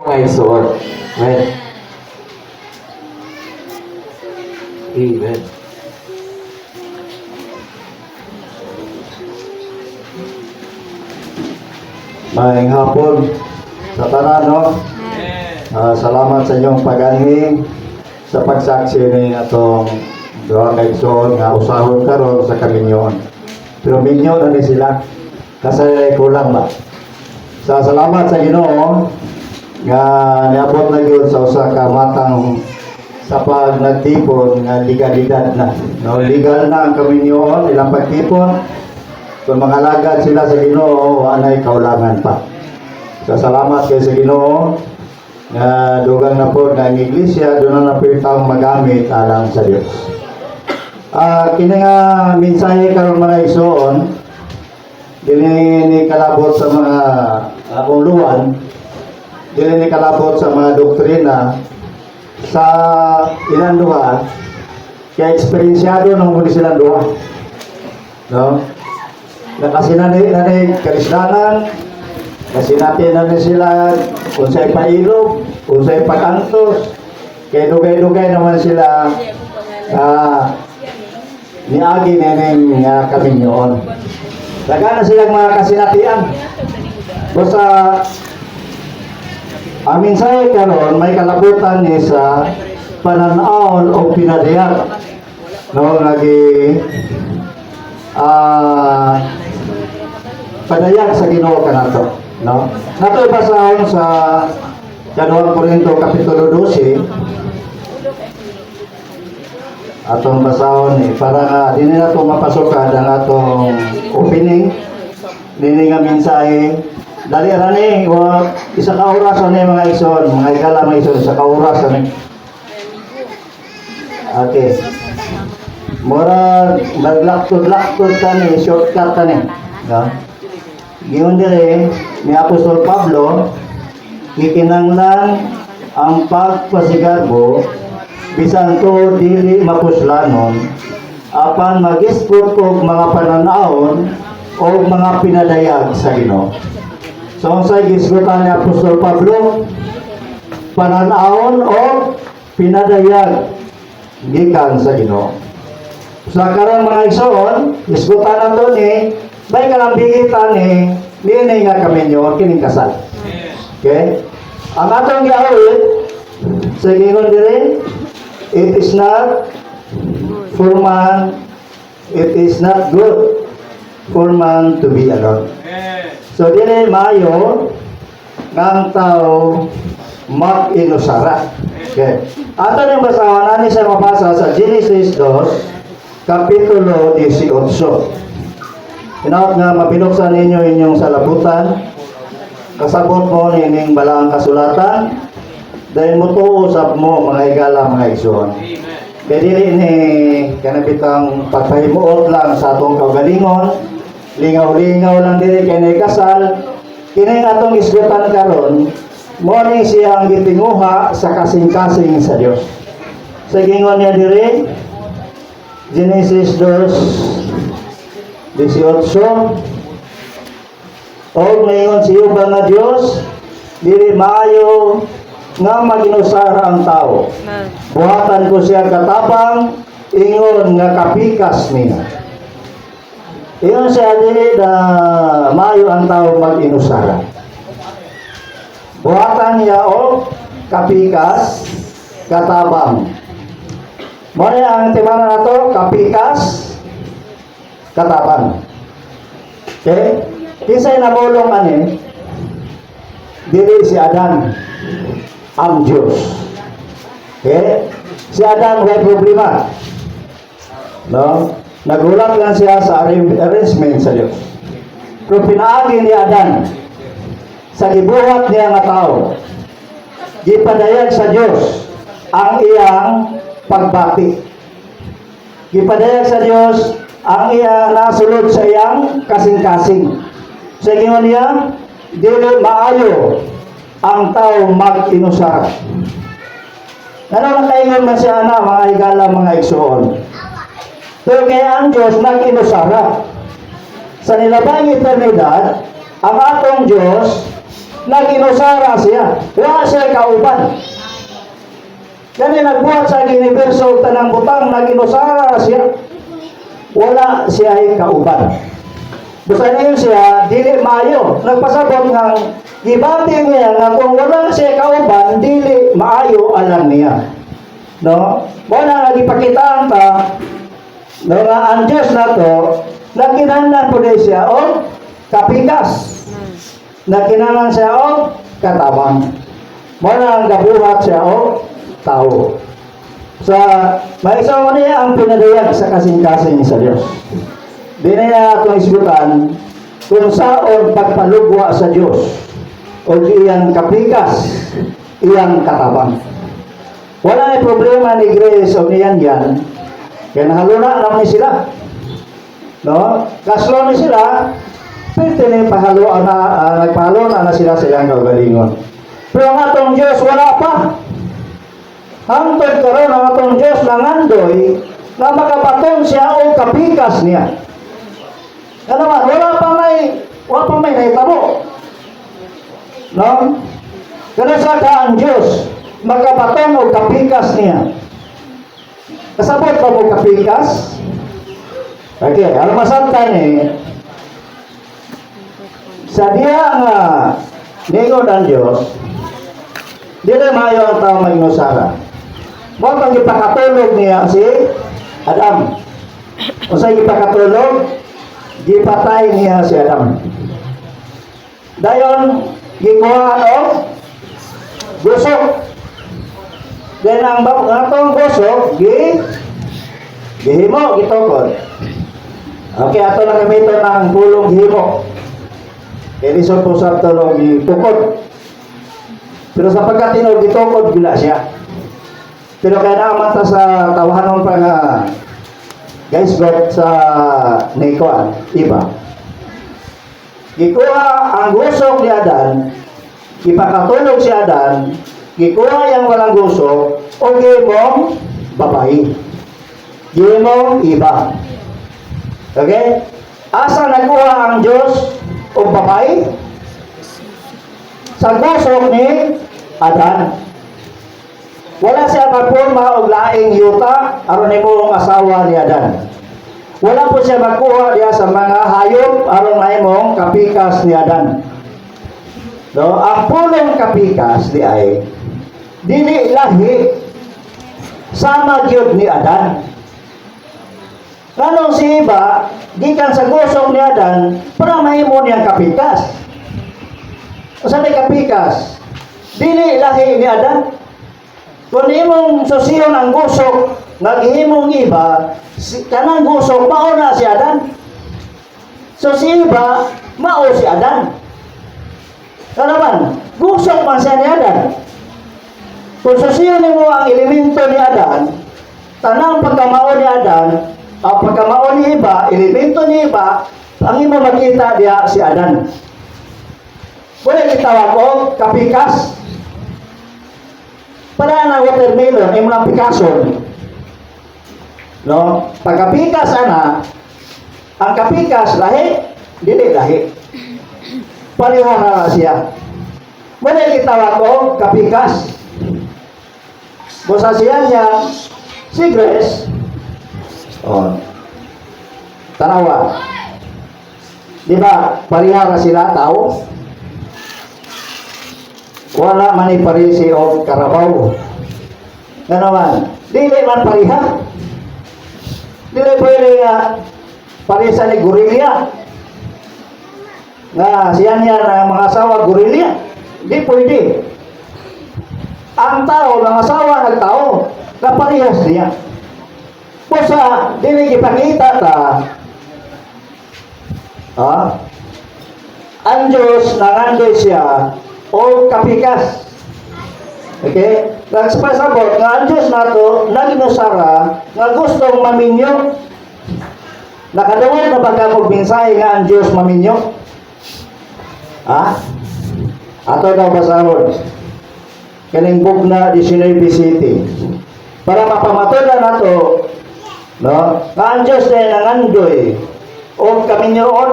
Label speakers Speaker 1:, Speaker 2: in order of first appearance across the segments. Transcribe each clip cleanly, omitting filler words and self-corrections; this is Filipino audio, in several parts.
Speaker 1: Mga isuot. Amen. Amen.
Speaker 2: Maayong hapon sa tanan, no? Salamat sa inyong pag-anhing sa pagsaksi ni atong duha ka igsoon nga usahon karon sa kaminyon. Pero minyo na ni sila kasi kulang ba. Sa salamat sa Ginoo nga niabot na gyud sa usa ka matang sa pag nagtipon nga legalidad na. No, legal na ang kaminyon ilang pagtipon. Kung mga lagad sila sa Ginoo, anay kaulangan pa. So, salamat kayo sa Ginoo na dugang na po na ang iglesia, doon na po yung taong magamit alang sa Diyos. Kini nga mensahe karon mga igsoon, dili ni kalabot sa mga uluan, dili ni kalabot sa mga doktrina sa ilang duha, kaya eksperyensyado nung muli silang duha. No? Nakasinanay karisdanan, kasi natin na sila kung sa'y pailog, kung sa'y pakantos, kaya dugay-dugay naman sila niagi neneng kaminyoon. Lagana silang mga kasinatian. Basta amin sa'yo karon may kalabutan ni sa pananaon o pinadayag. No, lagi padayag sa Ginoo kanato, no? Nato basahon sa Kaduhang Korinto kapitulo 12. Atong basahon para nga dinhi nato mapasukad ang atong opening nini nga mensahe. Dali rani isa ka oras ani mga igsoon, mga igala mga igsoon, isa ka oras ani. Okay. Mura naglaktod-laktod tani, shortcut tani, no? Giyon dire ni Apostol Pablo gikinanglan ang pagpasigarbo bisan to dili mapuslanon apan magisgot og mga pananaon o mga pinadayag sa Ginoo. So unsay gisgotan ni Apostol Pablo? Pananaon o pinadayag gikan sa Ginoo. Sa karang mga igsoon, gisgotan nato ni may kalambigitan ni nga kaminyo kining kasal. Okay? Ang atong giawit sa gingon dire, it is not for man, it is not good for man to be alone. So dire maayo ng tao mag-inusara. Okay. Ato nang basahan ani sa mabasa sa Genesis 2 kapitulo 18. Inaot nga mapinuksan ninyo inyong salabutan, kasabot mo nining balang kasulatan, dahil mo tuusap mo mga higala mga igsoon. Kaya dili ni kanabitang pagpahimuot lang sa atong kaugalingon, lingaw-lingaw lang dili kay nay kasal, kini atong isgutan karon, mo ni siyang gitinguha sa kasing-kasing sa Dios. Sa gingon niya diri, Genesis 2:18, o ngayon siyo ba nga Diyos, dili maayo nga maginusara ang tao. Buhatan ko siya katabang, ingon nga kapikas niya. Iyon siya dili na maayo ang tao mag-inusara. Buhatan niya o kapikas, katabang. Muna ang timana na to, kapikas, katabang. Okay? Kisay nabulong ani, dili si Adan ang Diyos. Okay? Si Adan may problema. No? Nagulat lang siya sa arrangement sa Diyos. Pero pinaagi ni Adan sa gibuhat niya nga tao, gipadayag sa Diyos ang iyang pagbati. Gipadayag sa Diyos ang iya nasulod sa iyang kasing-kasing. Sa ingon niya, dili maayo ang tao mag-inusara. Nananakaingon man siya na mga higala mga igsoon. Pero kaya ang Diyos nag-inusara. Sa nilabang eternidad, ang atong Diyos naginusara siya. Wala siya kauban. Kani nagbuhat sa universo tanang butang, naginusara siya. Wala siya kauban. Basta niyo siya, dili maayo. Nagpasabot nga, gibati niya nga kung wala siya kauban, dili maayo alam niya. No? Wala nga gipakitaan ta, no, nga ang Diyos na to, nakinahanglan po siya o kapikas. Nakinahanglan siya o katabang. Wala ang gabuhat siya o tao. Sa maisaw niya ang pinadayag sa kasing-kasing sa Diyos. Di na niya itong isgutan kung saan pagpalugwa sa Diyos o iyang kapikas, iyang katabang. Wala na problema ni Grace o niyan yan. Kaya nahaluna naman sila. No? Kaslo ni sila, pwede na pahaluan na, nagpahaluan na sila silang kagalingon. Pero ang atong Diyos, wala pa. Hangtod karon ang atong Diyos nangandoy na makabaton siya o kapikas niya. Ano man, wala pa may nahitabo. No? Kaya sa ang Diyos, makabaton o kapikas niya. Kasabot pa mo kapikas? Okay, alam masanta ni sa diya nga ningon ang Diyos, di na mayo ang tao maginusara. Mo pang ipakatulog niya si Adam. O sa ipakatulog, gipatay niya si Adam. Dayon, gikuhaan o gusok. Then ang atong gusok, gihimo, gitokod. Okay, ato na gamito ng pulong gihimo. Edison po sa tulong gitukod. Pero sa pagkatinog, gitokod, gila siya. Pero kaya naman ta sa tawahanon pa nga guys, but sa Nekoan, iba. Gikuha ang gusok ni Adan, ipakatulog si Adan, gikuha yung walang gusok, o gimong babae. Gimong iba. Okay? Asa nagkuha ang Diyos o babae? Sa gusok ni Adan. Wala siya magpurma o laing yuta aron imong asawa ni Adan. Wala po siya magkuha diya sa mga hayop aron mahimong kapikas ni Adan. No, ang pulong kapikas di ay dili lahi sama gyud ni Adan. Kanong si Eva gikan sa gusok ni Adan para mahimo niya kapikas. Usa may kapikas dili lahi ni Adan. Kung imong susiyon ang gusok, naghihimong iba, kanang gusok, mauna si Adan. So si iba, mao si Adan. Kanaman, gusok man siya ni Adan. Kung susiyon mo ang elemento ni Adan, tanang pagkamao ni Adan, ang pagkamao ni iba, elemento ni iba, ang imo makita diya si Adan. Pwede itawag ko, kapikas. Para na watermelon, ay mga Picasso. No? Pagkapikas ana, ang kapikas lahi, dili lahi. Pareha na siya. Muna itawag ko, kapikas. Busa siya niya, si Grace. Oh. Tanawa. Di ba, pareha na sila tao? Wala man iparisi o karabaw. Nga naman, dili man pariha. Dili pwede nga parisa ni gorilya. Nga siya niya na mga asawa gorilya. Di pwede. Ang tao, mga asawa nagtao, na parihas niya. Pusa, dili ipakita ta. Ang Diyos nangandoy siya o kapikas. Okay? Nagpasabot nga ang Diyos nato naginusara nga gustong maminyo. Nakadawat na baka magbinsay nga ang Diyos maminyo? Ato daw basahon. Kaning bugna di Sinoy City. Para mapamatoda nato, no? Nga ang Diyos na nangandoy o kaminyoon.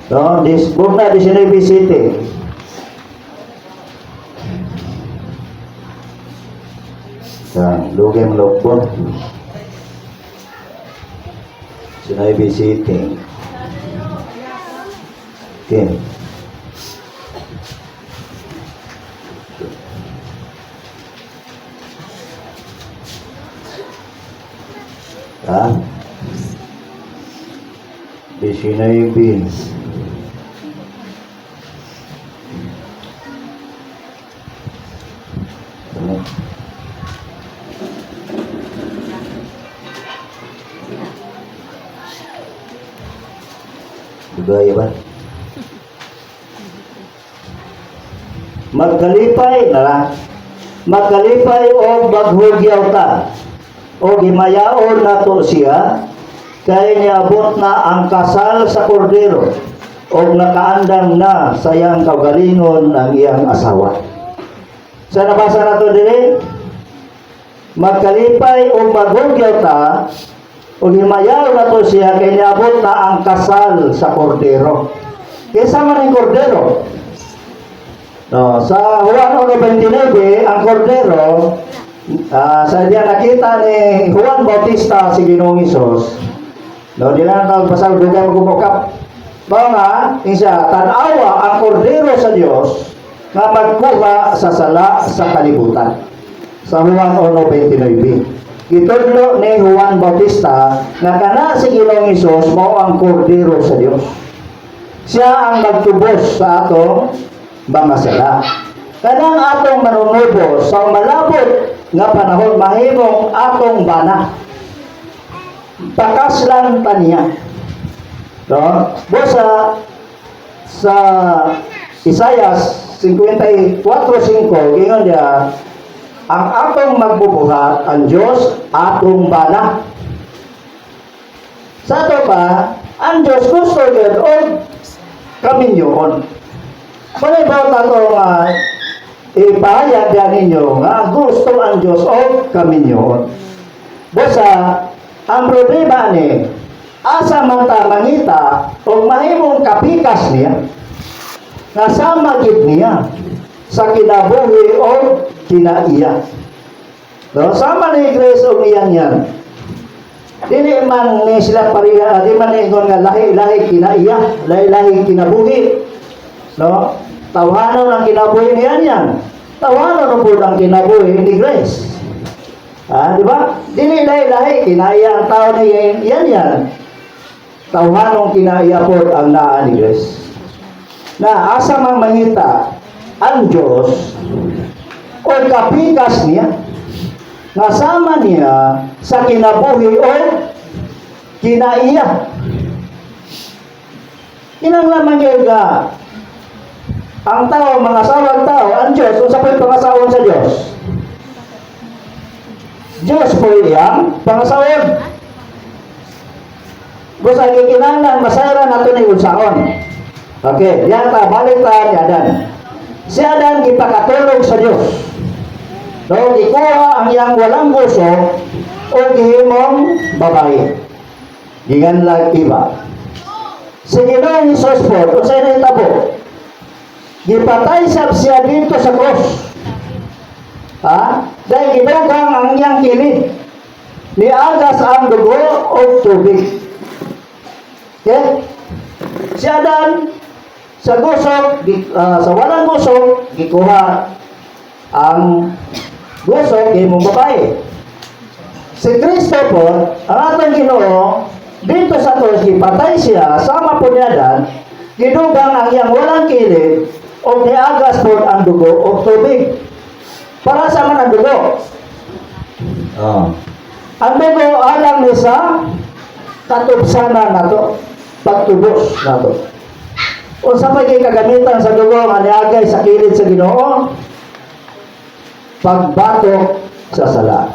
Speaker 2: No? Bugna di Sinoy City. Lugay mo loob po. Sinay visiting. Okay. Sinay beans. Dugay ba? Magkalipay na magkalipay o maghugyaw ta o gimayaon na to siya kay niabot na ang kasal sa kordero o nakaandang na sayang kaugalingon ng iyang asawa. Sa nabasa na to din, magkalipay o maghugyaw ta o himayaw na to siya kay niabot na ang kasal sa kordero. Kaysa man ang kordero. No, sa Juan 1:29, ang kordero, sa diyan nakita ni Juan Bautista si Ginoong Hesus. No, di na pasal dugay magubukap. Mao nga, siya tan-awa ang kordero sa Dios nga magkuha sa sala sa kalibutan. Sa Juan 1:29. Gitudlo ni Juan Bautista nga kana si Ginoong Hesus mao ang kordero sa Dios. Siya ang nagtubos sa atong mga sala. Kanang atong manunubos sa malabot nga panahon mahimong atong bana. Pakaslan pa niya. No? Bosa sa Isayas 54:5 gingon dia ang atong magbubuhat ang Dios atong bana. Sa ato pa, ang Dios gusto yun o kaminyoon. Kung ba tato nga ipahayag yan ninyo nga gusto ang Diyos o kaminyoon. Basta, ang problema ni asa man ta mangita o mahimong kapikas niya nga sama gid niya sa kinabuhi o kinaiya. No, sama ni Iglesia o niyan yan. Dili man ni sila pariha, di man ni nga lahi-lahi kinaiya, lahi-lahi kinabuhi. No? Tawanon ang kinabuhi niyan yan. Tawanon po ang kinabuhi ni Grace. Di ba? Dili lahi-lahi, kinaya ang tao ni yan. Tawanong kinaya po ang naa ni Grace. Na asa mang mangita ang Diyos o kapikas niya nasama niya sa kinabuhi o kinaiya. Inang lamang yun ka ang tao, mga asawang tao, ang Diyos, kung sa po yung pangasawang sa Diyos. Diyos po yung pangasawang. Basta kikinanglan, masayra na ito na yung saon. Okay, yan ta, balik ta ni Adan. Si Adan, ipakatulog sa Diyos. No, ikuha ang iyang walang gusto o gihimong babae. Gingan lang iba. Si Ginoong Hesus po, kung sa'yo na itabo, gipatay siya dito sa cross. Dahil ginugang ang iyang kilid. Niagas ang dugo o tubig. Okay? Si Adan, sa gusok, sa walang gusok, gikuha ang gusok imong babae. Si Kristo po, ang atong Ginoo, dito sa cross, gipatay siya, sama po niya Dan, ginugang ang iyang walang kilid, o niagas po ang dugo o tubig. Para sa man ang dugo? Ang dugo alang ni sa katubsanan na to, pagtubos na to. O sa pagkay kagamitan sa dugo nga niagay sa kilid sa Ginoo, pagbatok sa sala.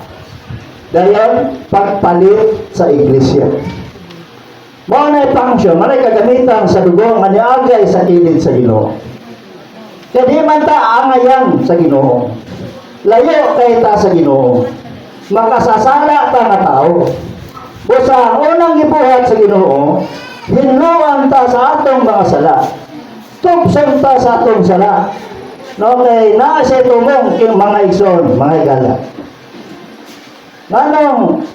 Speaker 2: Dayon, pagpalit sa iglesia. Mao na function, manay kagamitan sa dugo nga niagay sa kilid sa Ginoo. Kaya di man ta angayan sa Ginoo. Layo kay ta sa Ginoo. Makasasala ta nga tao. Busa ang unang gibuhat sa Ginoo, hinluan ta sa atong mga sala. Tubsan ta sa atong sala. No, kay naa siya tumong king mga igsoon, mga igala. Nganong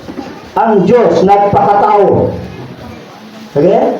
Speaker 2: ang Diyos nagpakatao? Okay?